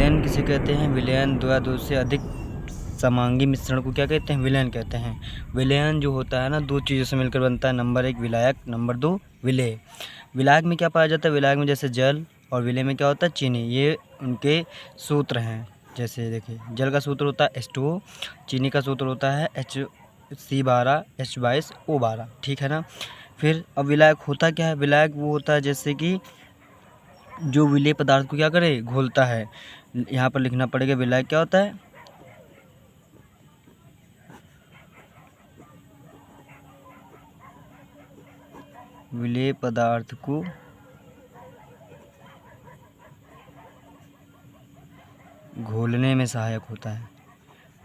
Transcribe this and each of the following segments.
विलयन किसे कहते हैं? विलयन दो या दो से अधिक समांगी मिश्रण को क्या कहते हैं? विलयन कहते हैं। विलयन जो होता है ना, दो चीज़ों से मिलकर बनता है। नंबर 1 विलायक, नंबर 2 विलेय। विलायक में क्या पाया जाता है? विलायक में जैसे जल, और विलेय में क्या होता है? चीनी। ये उनके सूत्र हैं। जैसे देखिए, जल का सूत्र होता है H2O, चीनी का सूत्र होता है HC12 H22O12, ठीक है ना। फिर अब विलायक होता क्या है? विलायक वो होता है जैसे कि जो विलेय पदार्थ को क्या करे? घोलता है। यहाँ पर लिखना पड़ेगा विलायक क्या होता है? विलेय पदार्थ को घोलने में सहायक होता है।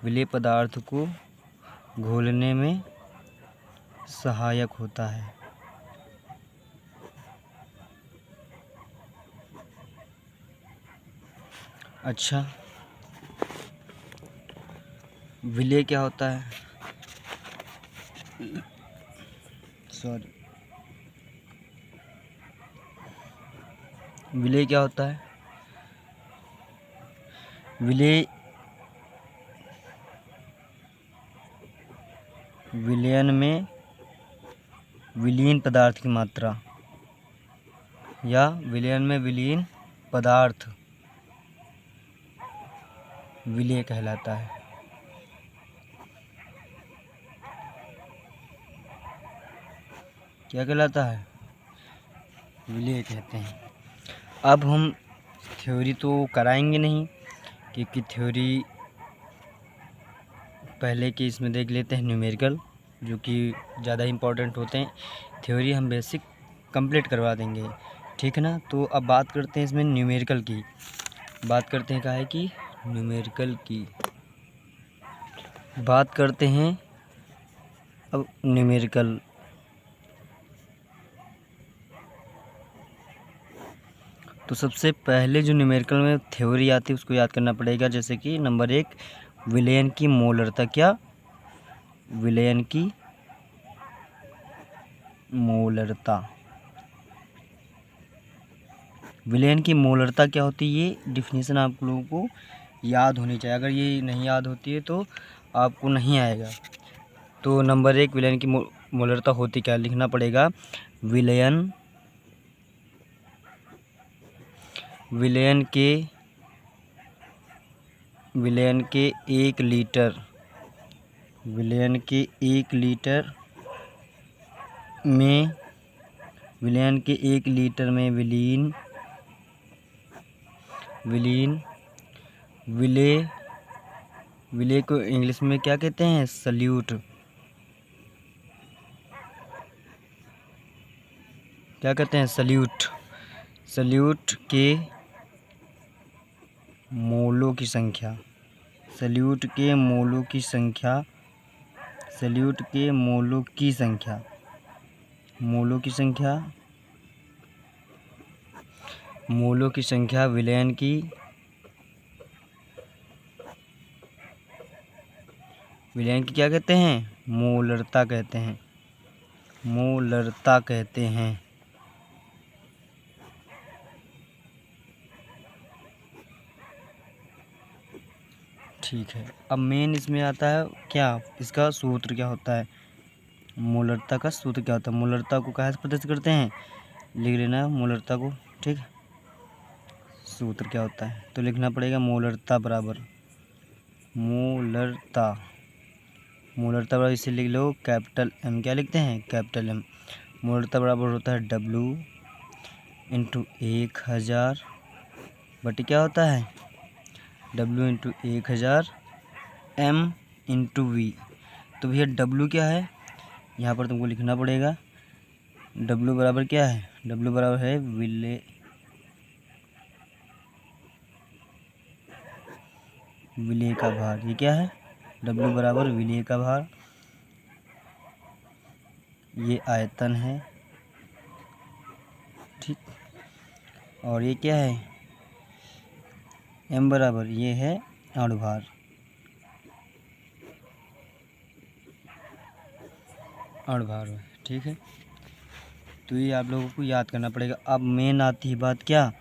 विलेय पदार्थ को घोलने में सहायक होता है। अच्छा, विलेय क्या होता है? सॉरी, विलेय क्या होता है? विलेय विलयन में विलीन पदार्थ की मात्रा, या विलयन में विलीन पदार्थ विलेय कहलाता है। क्या कहलाता है? विलेय कहते हैं। अब हम थ्योरी तो कराएंगे नहीं, क्योंकि थ्योरी पहले के इसमें देख लेते हैं न्यूमेरिकल, जो कि ज़्यादा इम्पोर्टेंट होते हैं। थ्योरी हम बेसिक कंप्लीट करवा देंगे, ठीक है ना। तो अब बात करते हैं इसमें न्यूमेरिकल की। बात करते हैं काहे की? न्यूमेरिकल की बात करते हैं। अब न्यूमेरिकल, तो सबसे पहले जो न्यूमेरिकल में थ्योरी आती है उसको याद करना पड़ेगा। जैसे कि नंबर 1 विलयन की मोलरता। क्या? विलयन की मोलरता। विलयन की मोलरता क्या होती है? ये डिफिनीशन आप लोगों को याद होनी चाहिए। अगर ये नहीं याद होती है तो आपको नहीं आएगा। तो नंबर 1 विलयन की मोलरता होती क्या? लिखना पड़ेगा विलयन विलयन के 1 लीटर विलयन के 1 लीटर में विलयन के 1 लीटर में विलीन विलेय को इंग्लिश में क्या कहते हैं? सल्यूट। क्या कहते हैं? सल्यूट। सल्यूट के मोलों की संख्या, सल्यूट के मोलों की संख्या, सल्यूट के मोलों की संख्या, मोलों की संख्या, मोलों की संख्या विलयन की क्या कहते हैं? मोलरता कहते हैं। मोलरता कहते हैं। ठीक है। अब मेन इसमें आता है क्या? इसका सूत्र क्या होता है? मोलरता का सूत्र क्या होता है? मोलरता को कहाँ से प्रदर्शित करते हैं? लिख लेना मोलरता को, ठीक है। सूत्र क्या होता है? तो लिखना पड़ेगा मोलरता बराबर इसे लिख लो कैपिटल M। क्या लिखते हैं? Capital M। मोलरता बराबर होता है W इंटू 1000 बटे क्या होता है? W into 1000 M into V। तो भैया W क्या है? यहाँ पर तुमको लिखना पड़ेगा W बराबर क्या है? W बराबर है विलेय का भार। ये क्या है? W बराबर विलेय का भार। ये आयतन है, ठीक। और ये क्या है? M बराबर ये है अणुभार। ठीक है। तो ये आप लोगों को याद करना पड़ेगा। अब मेन आती है बात क्या?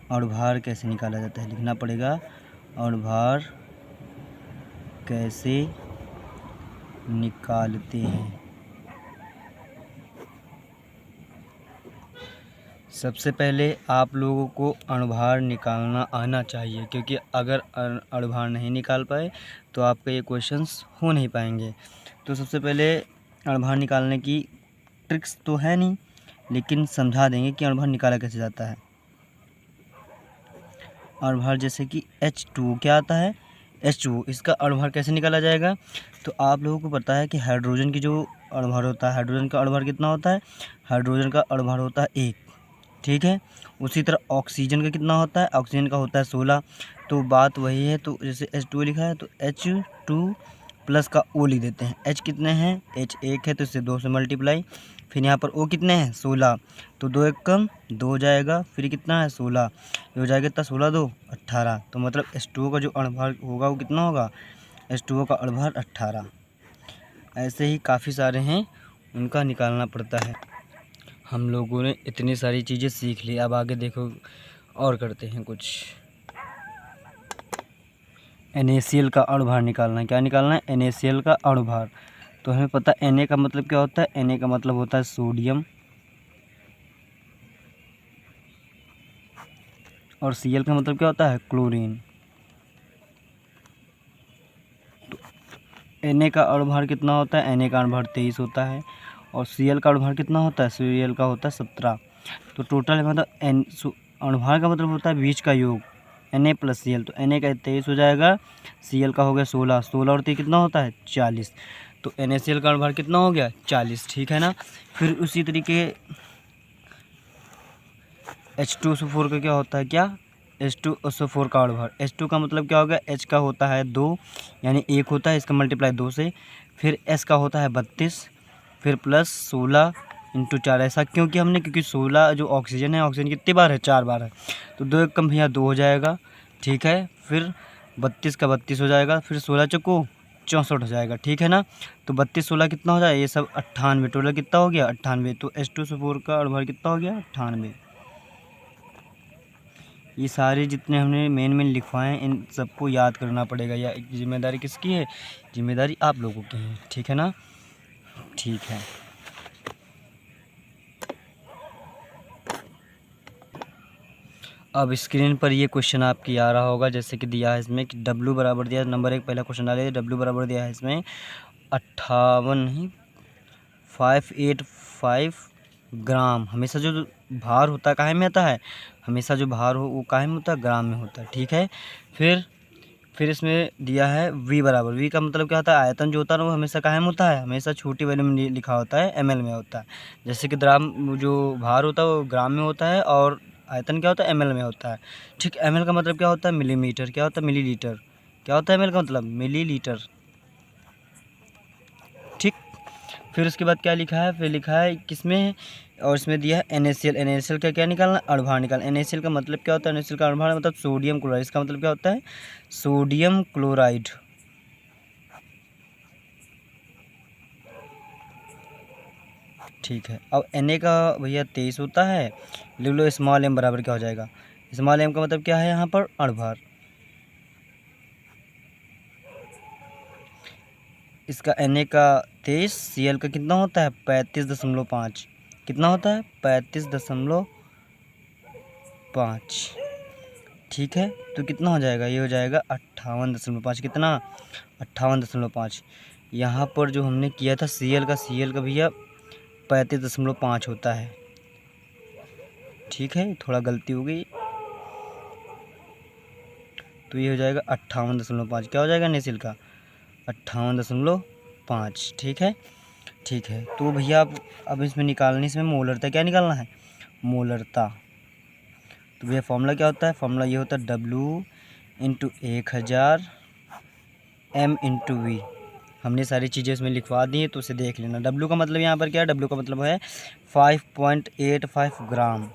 अणुभार कैसे निकाला जाता है, लिखना पड़ेगा अणुभार कैसे निकालते हैं। सबसे पहले आप लोगों को अणुभार निकालना आना चाहिए, क्योंकि अगर अणुभार नहीं निकाल पाए तो आपके ये क्वेश्चंस हो नहीं पाएंगे। तो सबसे पहले अणुभार निकालने की ट्रिक्स तो है नहीं, लेकिन समझा देंगे कि अणुभार निकाला कैसे जाता है। अणुभार जैसे कि H2 क्या आता है, H2, इसका अणुभार कैसे निकाला जाएगा। तो आप लोगों को पता है कि हाइड्रोजन की जो अणुभार होता है, हाइड्रोजन का अणुभार कितना होता है, हाइड्रोजन का अणुभार होता है 1, ठीक है। उसी तरह ऑक्सीजन का कितना होता है, ऑक्सीजन का होता है 16। तो बात वही है, तो जैसे H2 लिखा है तो H2 प्लस का O लिख देते हैं। H कितने हैं, H 1 है तो इससे 2 से मल्टीप्लाई, फिर यहाँ पर O कितने हैं 16, तो 2 1 कम 2 हो जाएगा, फिर कितना है 16, ये हो जाएगा कितना 16 2 18। तो मतलब H2O का जो अणुभार होगा वो कितना होगा, H2O का अणुभार 18। ऐसे ही काफ़ी सारे हैं, उनका निकालना पड़ता है। हम लोगों ने इतनी सारी चीज़ें सीख ली, अब आगे देखो और करते हैं कुछ। NaCl का अणुभार निकालना है, क्या निकालना है, NaCl का अणुभार। तो हमें पता है Na का मतलब क्या होता है, Na का मतलब होता है सोडियम, और Cl का मतलब क्या होता है, क्लोरीन। तो Na का अणुभार कितना होता है, Na का अणुभार 23 होता है, और Cl का अणुभार कितना होता है, Cl का होता है 17। तो टोटल मतलब अणुभार का मतलब होता है बीच का योग, Na प्लस Cl। तो Na का 23 हो जाएगा, Cl का हो गया 16, 16 और 3 कितना होता है 40। तो NaCl का अणुभार कितना हो गया 40, ठीक है ना। फिर उसी तरीके H2SO4 का क्या होता है, क्या H2SO4 का अणुभार, H2 का मतलब क्या हो गया, H का होता है 2 यानी 1 होता है, इसका मल्टीप्लाई 2 से, फिर S का होता है 32, फिर प्लस 16 इंटू 4। ऐसा क्योंकि हमने, क्योंकि 16 जो ऑक्सीजन है, ऑक्सीजन कितनी बार है, 4 बार है, तो 2 1 कम भैया 2 हो जाएगा, ठीक है। फिर 32 का 32 हो जाएगा, फिर 16 चौको 64 हो जाएगा, ठीक है ना। तो 32 16 कितना हो जाएगा, ये सब 98, टोटल कितना हो गया 98। तो H2SO4 का अणुभार कितना हो गया 98। ये सारे जितने हमने मेन लिखवाए हैं, इन सबको याद करना पड़ेगा। या जिम्मेदारी किसकी है, जिम्मेदारी आप लोगों की है, ठीक है ना, ठीक है। अब स्क्रीन पर ये क्वेश्चन आपकी आ रहा होगा, जैसे कि दिया है इसमें कि W बराबर दिया, नंबर 1 पहला क्वेश्चन डाले, W बराबर दिया है इसमें 585 ग्राम। हमेशा जो भार होता है काहे में आता है, हमेशा जो भार हो वो काहे में होता है, ग्राम में होता है, ठीक है। फिर इसमें दिया है V बराबर, V का मतलब क्या होता है, आयतन जो होता है ना वो हमेशा काहे में होता है, हमेशा छोटी वैल्यू में लिखा होता है, ml में होता है। जैसे कि जो भार होता है वो ग्राम में होता है, और आयतन क्या होता है, ml में होता है, ठीक। ml का मतलब क्या होता है, मिलीमीटर, क्या होता है मिलीलीटर, क्या होता है ml का मतलब मिलीलीटर, ठीक। फिर उसके बाद क्या लिखा है, फिर लिखा है किसमें, और इसमें दिया है NaCl। NaCl का क्या निकालना, अणुभार निकालना। NaCl का मतलब क्या होता है, NaCl का अणुभार मतलब सोडियम क्लोराइड, इसका मतलब क्या होता है, सोडियम क्लोराइड, ठीक है। अब Na का भैया 23 होता है, लिख लो स्मॉल m बराबर क्या हो जाएगा, स्मॉल m का मतलब क्या है यहाँ पर, अणुभार। इसका Na का 23, Cl का कितना होता है 35.5, कितना होता है 35.5, ठीक है। तो कितना हो जाएगा, ये हो जाएगा 58.5, कितना 58.5। यहाँ पर जो हमने किया था Cl का भैया 35.5 होता है, ठीक है, थोड़ा गलती हो गई। तो ये हो जाएगा 58.5, क्या हो जाएगा NaCl का 58.5, ठीक है, ठीक है। तो भैया अब इसमें निकालने, इसमें मोलरता क्या निकालना है, मोलरता। तो भैया फॉर्मूला क्या होता है, फॉर्मूला ये होता है W into 1000 M into V। हमने सारी चीज़ें इसमें लिखवा दी हैं, तो उसे देख लेना। W का मतलब यहाँ पर क्या है, W का मतलब है 5.85 ग्राम,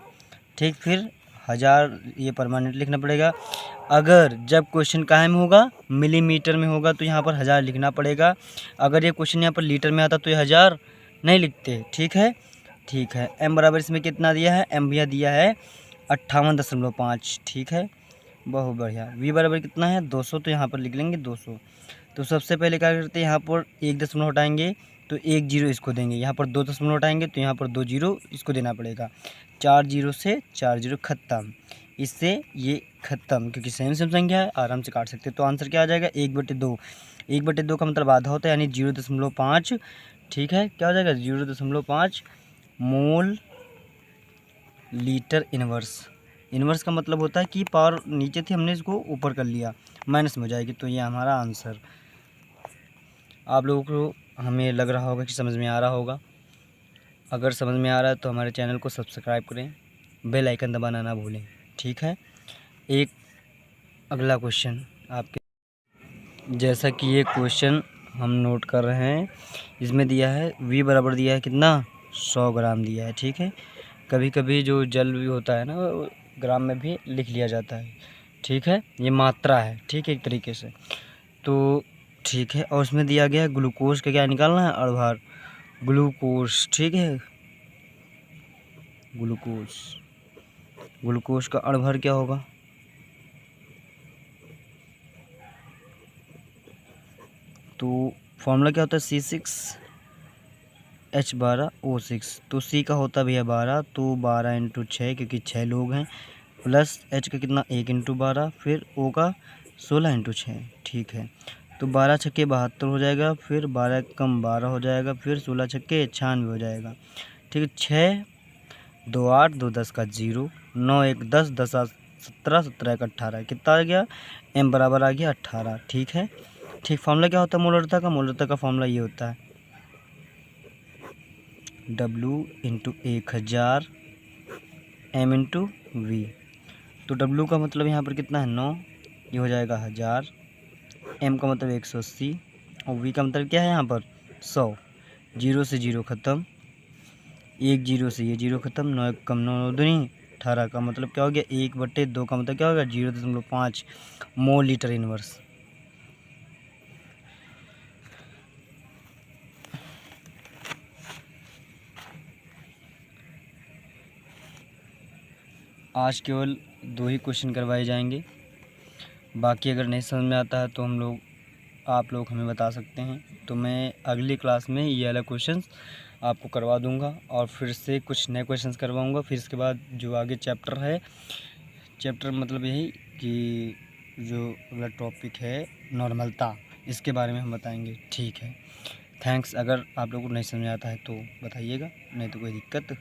ठीक। फिर 1000 ये परमानेंट लिखना पड़ेगा। अगर जब क्वेश्चन काहे में होगा, मिलीमीटर में होगा, तो यहाँ पर 1000 लिखना पड़ेगा। अगर ये क्वेश्चन यहाँ पर लीटर में आता तो ये 1000 नहीं लिखते, ठीक है, ठीक है। M बराबर इसमें कितना दिया है, M भैया दिया है 58.5, ठीक है, बहुत बढ़िया। v बराबर कितना है 200, तो यहाँ पर लिख लेंगे 200। तो सबसे पहले क्या करते हैं, यहाँ पर 1 दशमलव हटाएंगे तो 1 जीरो इसको देंगे, यहाँ पर 2 दशमलव हटाएंगे तो यहाँ पर 2 जीरो इसको देना पड़ेगा। 4 जीरो से 4 जीरो खत्म, इससे ये खत्म, क्योंकि सेम सेम संख्या है आराम से काट सकते हैं। तो आंसर क्या आ जाएगा 1/2। 1/2 का मतलब आधा होता है, यानी 0.5, ठीक है, क्या हो जाएगा 0.5 मोल लीटर इनवर्स। इनवर्स का मतलब होता है कि पावर नीचे थी, हमने इसको ऊपर कर लिया, माइनस में हो जाएगी। तो ये हमारा आंसर। आप लोगों को हमें लग रहा होगा कि समझ में आ रहा होगा। अगर समझ में आ रहा है तो हमारे चैनल को सब्सक्राइब करें, बेल आइकन दबाना ना भूलें, ठीक है। एक अगला क्वेश्चन आपके, जैसा कि ये क्वेश्चन हम नोट कर रहे हैं, इसमें दिया है v बराबर दिया है कितना 100 ग्राम दिया है, ठीक है। कभी कभी जो जल भी होता है ना, वो ग्राम में भी लिख लिया जाता है, ठीक है, ये मात्रा है, ठीक है, एक तरीके से। तो ठीक है, और उसमें दिया गया है ग्लूकोज का क्या निकालना है, अणुभार, ग्लूकोज, ठीक है, ग्लूकोज का अणुभार क्या होगा, तो फॉर्मूला क्या होता है C6H12O6। तो C का होता भी है 12, तो 12 × 6, क्योंकि 6 लोग हैं, प्लस H का कितना 1 × 12, फिर O का 16 × 6, ठीक है। तो 12 छक्के 72 हो जाएगा, फिर 12 कम 12 हो जाएगा, फिर 16 छक्के 96 हो जाएगा, ठीक है। 6 2 8 2 10 का 0, 9 1 10 10 8 17 17 1 18, कितना आ गया m बराबर आ गया 18, ठीक है। ठीक, फॉर्मूला क्या होता है मोलरता का, मोलरता का फॉर्मूला ये होता है W × 1000 m × V। तो W का मतलब यहाँ पर कितना है 9, ये हो जाएगा 1000, m का मतलब 180, और V का मतलब क्या है यहाँ पर 100। 0 से 0 ख़त्म, 1 जीरो से ये 0 ख़त्म, 9 1 कम 9 9 दूनी 18 का मतलब क्या हो गया 1/2 का मतलब क्या होगा 0.5 मोल लीटर इनवर्स। आज केवल 2 ही क्वेश्चन करवाए जाएंगे, बाकी अगर नहीं समझ में आता है तो आप लोग हमें बता सकते हैं, तो मैं अगली क्लास में ये वाला क्वेश्चन आपको करवा दूंगा, और फिर से कुछ नए क्वेश्चंस करवाऊंगा। फिर इसके बाद जो आगे चैप्टर है, चैप्टर मतलब यही कि जो अगला टॉपिक है नॉर्मलता, इसके बारे में हम बताएंगे, ठीक है। थैंक्स। अगर आप लोगों को नहीं समझ आता है तो बताइएगा, नहीं तो कोई दिक्कत